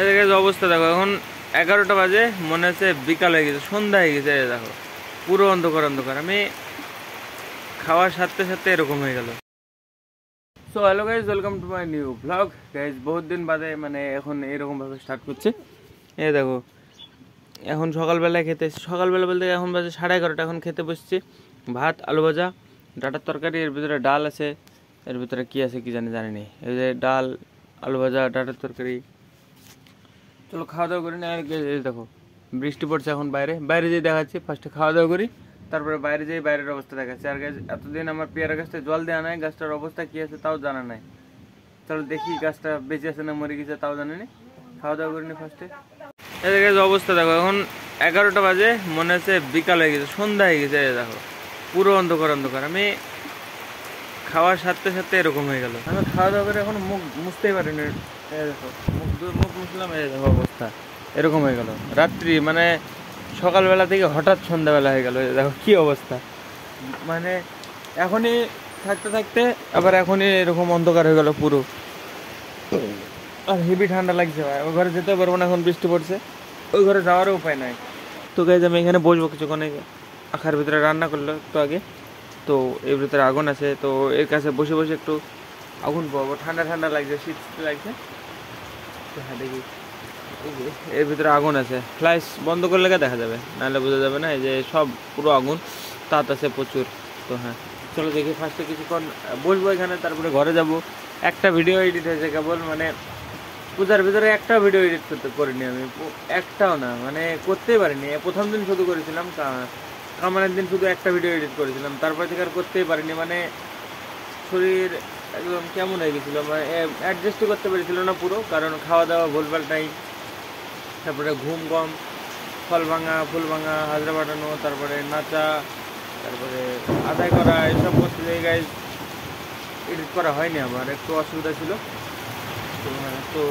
এদিকে অবস্থা দেখো, এখন 11টা বাজে, মনে হচ্ছে বিকাল হয়ে গেছে, সন্ধ্যা হয়ে গেছে। দেখো পুরো অন্ধকার অন্ধকার, আমি খাওয়ার সাথে সাথে এরকম হয়ে গেল। So hello guys, welcome to my new blog. Guys বহুত দিন বাদে মানে এখন এরকম ভাবে স্টার্ট করছে। এই দেখো এখন সকালবেলায় সকালবেলা বলতে এখন বাজে 11:30। এখন খেতে বসছি ভাত, আলু ভাজা, ডাটার তরকারি, এর ভিতরে ডাল আছে, এর ভিতরে কি আছে কি জানি। এই যে ডাল, আলু ভাজা, ডাটার তরকারি। চলো খাওয়া দাওয়া করি না। দেখো বৃষ্টি পড়ছে এখন, বাইরে যেয়ে দেখাচ্ছি। ফার্স্টে খাওয়া দাওয়া করি, তারপরে বাইরে যেয়ে বাইরের অবস্থা দেখাচ্ছি। আর গাছ এতদিন আমার পেয়ারা গাছটা জল দেওয়া নাই, গাছটার অবস্থা কি আছে তাও জানা নাই। চলো দেখি গাছটা বেঁচে আছে না মরে গেছে তাও জানি না। খাওয়া দাওয়া করিনি ফার্স্টে। এদিকে অবস্থা দেখো, এখন 11টা বাজে, মনে হচ্ছে বিকাল হয়ে গেছে, সন্ধ্যা হয়ে গেছে। দেখো পুরো অন্ধকার অন্ধকার, আমি খাওয়ার সাথে সাথে এরকম হয়ে গেল। আমি খাওয়া দাওয়া করে এখন মুখ মুছতেই পারিনি। দেখো মুখ মুছলাম, এই দেখো অবস্থা এরকম হয়ে গেল। রাত্রি মানে সকালবেলা থেকে হঠাৎ সন্ধ্যাবেলা হয়ে গেল। দেখো কি অবস্থা, মানে এখনই থাকতে থাকতে আবার এখনই এরকম অন্ধকার হয়ে গেল পুরো। আর হেভি ঠান্ডা লাগছে ভাই, ওই ঘরে যেতে পারবো না, এখন বৃষ্টি পড়ছে, ওই ঘরে যাওয়ারও উপায় নাই। তো গাইজ আমি এখানে বসবো কিছুক্ষণ, আখার ভিতরে রান্না করলো একটু আগে, তো এর ভিতরে আগুন আছে, তো এর কাছে বসে বসে একটু আগুন পাবো। ঠান্ডা ঠান্ডা লাগছে, শীত লাগছে। তো হ্যাঁ দেখি এর ভিতরে আগুন আছে, ফ্ল্যাশ বন্ধ করলে দেখা যাবে, নাহলে বোঝা যাবে না। এই যে সব পুরো আগুন, তাত আছে প্রচুর। তো হ্যাঁ চলো দেখি, ফার্স্টে কিছুক্ষণ বসবো এখানে, তারপরে ঘরে যাব। একটা ভিডিও এডিট হয়েছে কেবল, মানে পূজার ভিতরে একটা ভিডিও এডিট করিনি আমি, একটাও না, মানে করতেই পারিনি। প্রথম দিন শুধু করেছিলাম, কামানের দিন শুধু একটা ভিডিও এডিট করেছিলাম, তারপর থেকে আর করতেই পারিনি। মানে শরীর একদম কেমন হয়ে গেছিলো, মানে অ্যাডজাস্টই করতে পেরেছিল না পুরো, কারণ খাওয়া দাওয়া ভুলভাল টাইম, তারপরে ঘুম কম, ফল ভাঙা, ফুল ভাঙা, হাজরা বাটানো, তারপরে নাচা, তারপরে আদায় করা, এসব করতে জায়গায় এডিট করা হয়নি। আমার একটু অসুবিধা ছিল, তো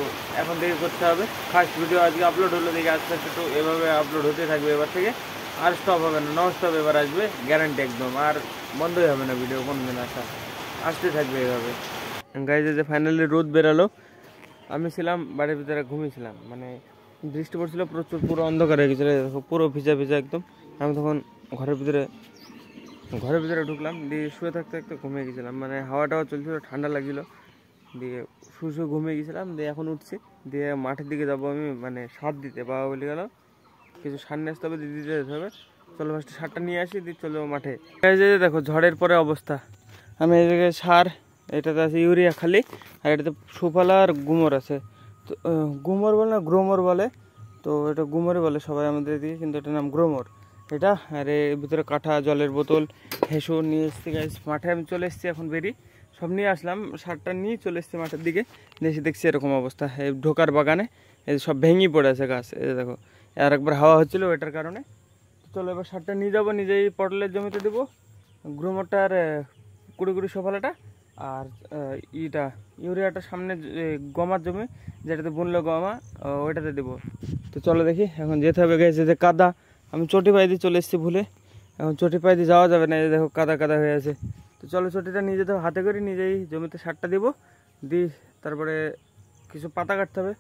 এখন থেকে করতে হবে। ফার্স্ট ভিডিও আজকে আপলোড হলো, দেখে আস্তে আস্তে তো এভাবে আপলোড হতে থাকবে এবার থেকে, আর স্টপ হবে না, নন স্টপ এবার আসবে গ্যারান্টি একদম, আর বন্ধই হবে না ভিডিও কোনোদিন, আসতে থাকবে এভাবে। গাইজে যে ফাইনালি রোদ বেরালো, আমি ছিলাম বাড়ির ভিতরে ঘুমিয়েছিলাম, মানে বৃষ্টি পড়ছিল প্রচুর, পুরো অন্ধকার হয়ে গেছিলো, পুরো ভিজা ভিজা একদম। আমি তখন ঘরের ভিতরে ঢুকলাম, দিয়ে শুয়ে থাকতে থাকতে ঘুমিয়ে গেছিলাম, মানে হাওয়াটাও চলছিল, ঠান্ডা লাগছিলো, দিয়ে শুয়ে ঘুমিয়ে গেছিলাম। দিয়ে এখন উঠছি, দিয়ে মাঠের দিকে যাবো আমি, মানে সার দিতে। বাবা বলে গেল কিছু সার নিয়ে আসতে হবে, দিতে যেতে হবে। চলো ফার্স্টে সারটা নিয়ে আসি, দিয়ে চলো মাঠে। দেখো ঝড়ের পরে অবস্থা, আমি এই জায়গায় সার, এটাতে আছে ইউরিয়া খালি, আর এটাতে সুফলা আর গুমর আছে। তো গুমর বলে না গ্রোমর বলে, তো এটা গুমরই বলে সবাই আমাদের দিকে, কিন্তু এটার নাম গ্রোমর এটা। আর এর ভিতরে কাঠা, জলের বোতল, হেসো নিয়ে এসছি। গাইস মাঠে আমি চলে এসেছি, এখন বেরি সব নিয়ে আসলাম, সারটা নিয়ে চলে এসেছি মাঠের দিকে। দেখছি এরকম অবস্থা, এই ঢোকার বাগানে এই সব ভেঙে পড়ে আছে গাছ। এই দেখো আর একবার হাওয়া হচ্ছিলো এটার কারণে। চলো এবার সারটা নিয়ে যাবো, নিজেই পটলের জমিতে দেবো, গ্রোমরটার কুড়ি সফলাটা, আর ইউরিয়াটা সামনে গমার জমি, যেটাতে বুনলো গমা, ওইটাতে দেবো। তো চলো দেখি, এখন যেতে হবে। গেছে যে কাদা, আমি চটি পায়ে দিয়ে চলে এসেছি ভুলে, এখন চটি পায়ে দিয়ে যাওয়া যাবে না, এই দেখো কাদা কাদা হয়ে আছে। তো চলো চটিটা নিয়ে যেতে হবে, হাতে করে নিজেই জমিতে সারটা দেবো, দিই তারপরে কিছু পাতা কাটতে হবে,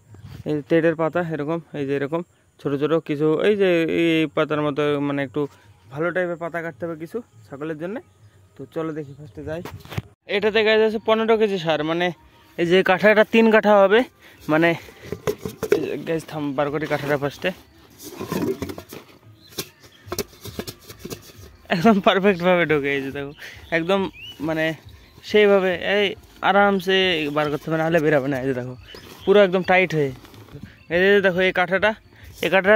এই তেড়ের পাতা এরকম, এই যে এরকম ছোটো ছোটো কিছু, এই যে এই পাতার মতো, মানে একটু ভালো টাইপের পাতা কাটতে হবে কিছু ছাগলের জন্য। তো চলো দেখি ফার্স্টে যাই। এটাতে গাছ আছে 15 কেজি সার, মানে এই যে কাঠাটা 3 কাঠা হবে, মানে গ্যাস বার করি কাঠাটা ফার্স্টে, একদম পারফেক্টভাবে ঢোকে। এই যে দেখো একদম মানে সেইভাবে এই আরামসে বার করতে হবে, নাহলে বেরাবে না। এই যে দেখো পুরো একদম টাইট হয়ে, এই যে দেখো এই কাঠাটা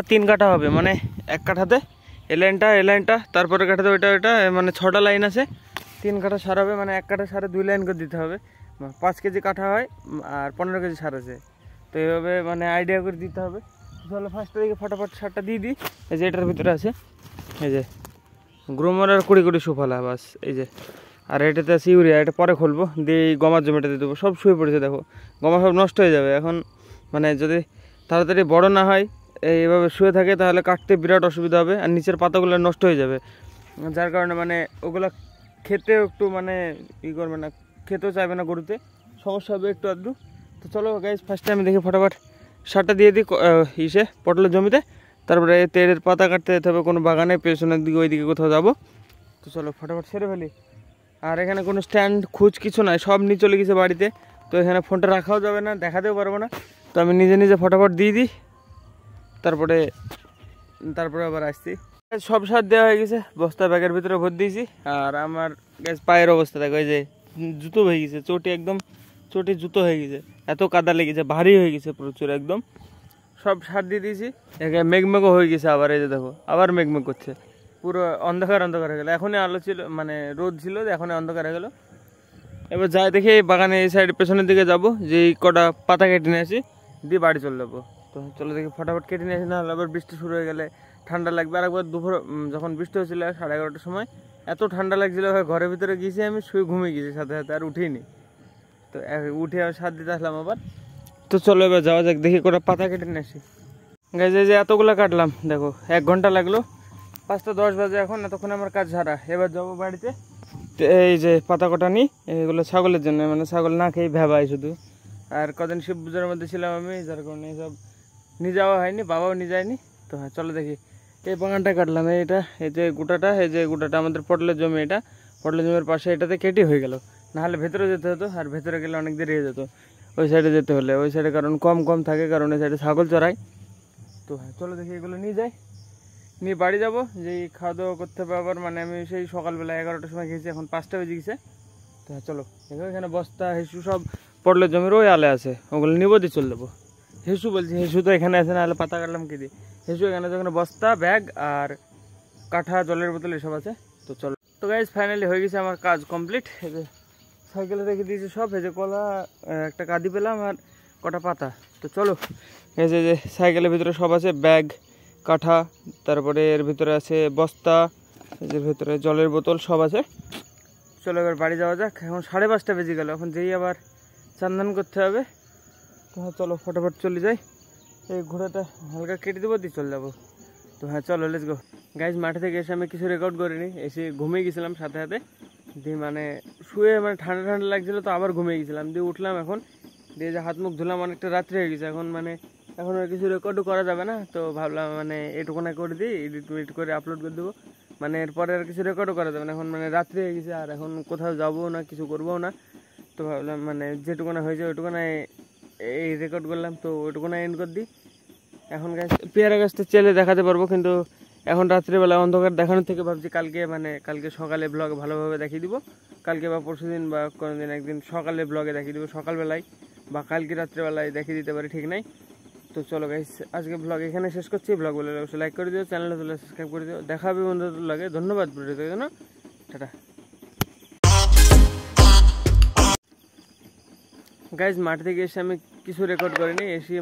3 কাঠা হবে, মানে এক কাঠাতে এই লাইনটা, তারপরে কাঠাতে ওইটা, মানে 6টা লাইন আছে, 3 কাঠা সার হবে, মানে এক কাঠা সারে 2 লাইন করে দিতে হবে। 5 কেজি কাঠা হয় আর 15 কেজি সার আছে, তো এইভাবে মানে আইডিয়া করে দিতে হবে। তাহলে ফার্স্টে দিকে ফটাফট সারটা দিয়ে দিই। এই যে এটার ভিতরে আছে এই যে গ্রোমর আর কুড়ি সুফলা, বাস এই যে। আর এটাতে আছে ইউরিয়া, এটা পরে খুলবো, দিয়ে এই গমার জমিটা দিয়ে দেবো। সব শুয়ে পড়েছে দেখো, গমা সব নষ্ট হয়ে যাবে এখন, মানে যদি তাড়াতাড়ি বড় না হয়, এইভাবে শুয়ে থাকে, তাহলে কাটতে বিরাট অসুবিধা হবে, আর নিচের পাতাগুলো নষ্ট হয়ে যাবে, যার কারণে মানে ওগুলো খেতেও একটু মানে করবে না, খেতেও চাইবে না, গরুতে সমস্যা হবে একটু আধটু। তো চলো গাইজ ফার্স্টে আমি দেখি ফটাফট সারটা দিয়ে দিই পটলের জমিতে। তারপরে তেলের পাতা কাটতে যেতে হবে কোনো বাগানে, পেছনের দিকে ওইদিকে কোথাও যাবো। তো চলো ফটাফট সেরে ফেলি। আর এখানে কোনো স্ট্যান্ড খুঁজ কিছু নাই, সব নিয়ে চলে গেছে বাড়িতে। তো এখানে ফোনটা রাখাও যাবে না, দেখাতেও পারবো না। তো আমি নিজে নিজে ফটাফট দিয়ে দিই, তারপরে আবার আসছি। সব সার দেওয়া হয়ে গেছে, বস্তা ব্যাগের ভিতরে ভর দিয়েছি। আর আমার পায়ের অবস্থা দেখো, এই যে জুতো হয়ে গেছে, চটি জুতো হয়ে গেছে, এত কাদা লেগেছে, ভারী হয়ে গেছে প্রচুর একদম। সব সার দিয়ে দিয়েছি, মেঘমেঘও হয়ে গেছে আবার। এই যে দেখো আবার মেঘমেঘ করছে, পুরো অন্ধকার হয়ে গেলো। এখনই আলো ছিল, মানে রোদ ছিল, এখনই অন্ধকার হয়ে গেলো। এবার যাই দেখি বাগানে এই সাইড পেছনের দিকে যাব, যে কটা পাতা কেটে নিয়ে আসি, দিয়ে বাড়ি চলে যাবো। তো চলো দেখি ফটাফট কেটে নিয়ে আসি, নাহলে আবার বৃষ্টি শুরু হয়ে গেলে ঠান্ডা লাগবে। আর একবার দুপুর যখন বৃষ্টি হয়েছিল 11:30টার সময়, এত ঠান্ডা লাগছিল, ঘরের ভিতরে গিয়েছি আমি, শুয়ে ঘুমিয়ে গেছি সাথে সাথে, আর উঠিনি। তো উঠে আবার সার দিতে আসলাম আবার। তো চলো এবার যাওয়া যাক, দেখি কটা পাতা কেটে নিয়ে আসি। গাইজ এই যে এতগুলো কাটলাম, দেখো 1 ঘন্টা লাগলো, 5টা 10 বাজে এখন, এতক্ষণ আমার কাজ ছাড়া। এবার যাবো বাড়িতে। এই যে পাতা কটা নিই, এগুলো ছাগলের জন্য, মানে ছাগল না খেয়ে ভেবাই শুধু। আর কদিন শিব পূজার মধ্যে ছিলাম আমি, যার কারণে সব নিয়ে যাওয়া হয়নি, বাবাও নিয়ে যায়নি। তো হ্যাঁ চলো দেখি, এই বাগানটা কাটলাম, এই যে গোটাটা আমাদের পটলের জমি। এটা পটলের জমির পাশে, এটাতে কেটে হয়ে গেল, নাহলে ভেতরে যেতে হতো। আর ভেতরে গেলে অনেক দেরি হয়ে যেত, ওই সাইডে যেতে হলে। ওই সাইডে কারণ কম থাকে, কারণ ওই সাইডে ছাগল চড়াই। তো হ্যাঁ চলো দেখি এগুলো নিয়ে যাই, নিয়ে বাড়ি যাবো। যেই খাওয়া দাওয়া করতে হবে আবার, মানে আমি সেই সকালবেলা 11টার সময় খেয়েছি, এখন 5টা বেজে গেছে। তো হ্যাঁ চলো দেখো, এখানে বস্তা হেসু সব পটলের জমির ওই আলে আছে, ওগুলো নিবো দিয়ে চলে যাবো। হেসু বলছি, হেসু তো এখানে আছে, নাহলে পাতা কাটলাম কি দিয়ে। হেসু এখানে যখন বস্তা, ব্যাগ আর কাঠা, জলের বোতল এসব আছে। তো চলো। তো গাইজ ফাইনালি হয়ে গেছে আমার কাজ কমপ্লিট। এই যে সাইকেলে রেখে দিয়েছি সব, এই যে কলা, একটা কাঁদি পেলাম, আর কটা পাতা। তো চলো, এই যে সাইকেলের ভিতরে সব আছে, ব্যাগ, কাঠা, তারপরে এর ভিতরে আছে বস্তা, এর ভিতরে জলের বোতল সব আছে। চলো এবার বাড়ি যাওয়া যাক। এখন 5:30 বেজে গেল, এখন যেই আবার চান্দান করতে হবে। তো হ্যাঁ চলো ফটাফট চলে যাই, এই ঘোড়াটা হালকা কেটে দেবো, দিয়ে চলে যাবো। তো হ্যাঁ চলো লেটস গো। গাইজ মাঠে থেকে এসে আমি কিছু রেকর্ড করিনি, এসে ঘুমিয়ে গেছিলাম সাথে সাথে। দিয়ে মানে শুয়ে, মানে ঠান্ডা লাগছিলো, তো আবার ঘুমিয়ে গেছিলাম। দিয়ে উঠলাম এখন, দিয়ে যে হাত মুখ ধুলাম, অনেকটা রাত্রি হয়ে গেছে এখন। মানে এখন আর কিছু রেকর্ডও করা যাবে না, তো ভাবলাম মানে এটুকুনা করে দিই, এডিট করে আপলোড করে দেবো। মানে এরপরে আর কিছু রেকর্ডও করা যাবে না, এখন মানে রাত্রি হয়ে গেছে, আর এখন কোথাও যাবো না, কিছু করবো না। তো ভাবলাম মানে যেটুকুনা হয়েছে ওইটুকুনা এই রেকর্ড করলাম, তো ওইটুকুনা এন্ড করে দিই। এখন গাছ, পেয়ারা গাছটা চেলে দেখাতে পারবো, কিন্তু এখন রাত্রিবেলা অন্ধকার দেখানোর থেকে ভাবছি কালকে সকালে ব্লগে ভালোভাবে দেখিয়ে দিব। কালকে বা পরশু দিন বা কোনোদিন একদিন সকালে ব্লগে দেখিয়ে দিব, সকালবেলায় বা কালকে রাত্রেবেলায় দেখিয়ে দিতে পারি, ঠিক নাই। তো চলো গাইস, আজকে ব্লগ এখানে শেষ করছি। ব্লগ বলে অবশ্যই লাইক করে দিও, চ্যানেলটা তুলে সাবস্ক্রাইব করে দিও। দেখা হবে বন্ধুদের লাগে, ধন্যবাদ ভিডিওর জন্য, টাটা। গাইজ মাঠ থেকে এসে আমি কিছু রেকর্ড করিনি, এসে